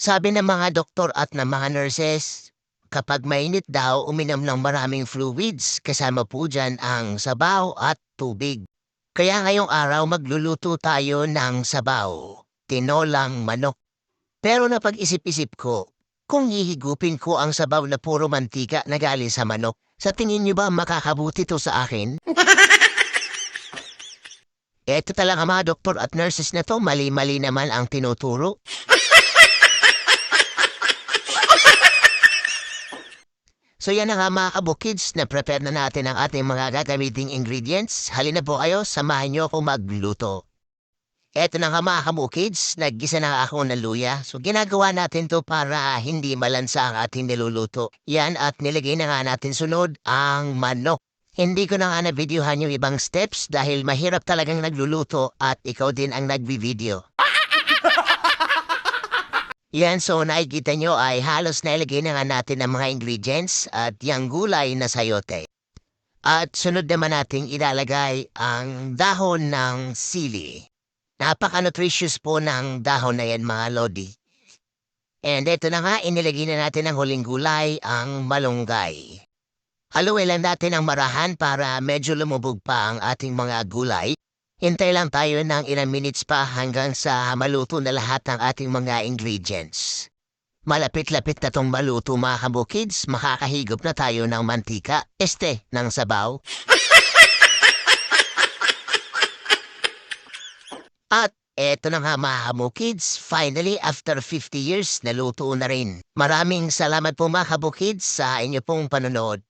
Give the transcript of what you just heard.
Sabi ng mga doktor at ng mga nurses, kapag mainit daw uminom ng maraming fluids kasama po dyan ang sabaw at tubig. Kaya ngayong araw magluluto tayo ng sabaw, tinolang manok. Pero napag-isip-isip ko, kung hihigupin ko ang sabaw na puro mantika na galing sa manok, sa tingin niyo ba makakabuti to sa akin? Eto talaga mga doktor at nurses na to, mali-mali naman ang tinuturo. So yan na nga mga kabukids, na-prepare na natin ang ating mga gagamiting ingredients. Halina po kayo, samahan nyo ako magluto. Eto na nga mga kabukids, naggisa na ako ng luya. So ginagawa natin to para hindi malansa ang ating niluluto. Yan at nilagay na nga natin sunod ang manok. Hindi ko na nga na-videohan yung ibang steps dahil mahirap talagang nagluluto at ikaw din ang nagbi-video. Yan, so nakikita nyo ay halos nailagay na nga natin ang mga ingredients at yung gulay na sayote. At sunod naman nating ilalagay ang dahon ng sili. Napaka-nutritious po ng dahon na yan mga lodi. And ito na nga, inilagay na natin ang huling gulay, ang malunggay. Haluin lang natin ang marahan para medyo lumubog pa ang ating mga gulay. Hintay lang tayo ng ilang minutes pa hanggang sa maluto na lahat ng ating mga ingredients. Malapit-lapit na tong maluto mga kabukids, makakahigop na tayo ng mantika, ng sabaw. At eto na nga mga kabukids, finally after 50 years naluto na rin. Maraming salamat po mga kabukids sa inyo pong panonood.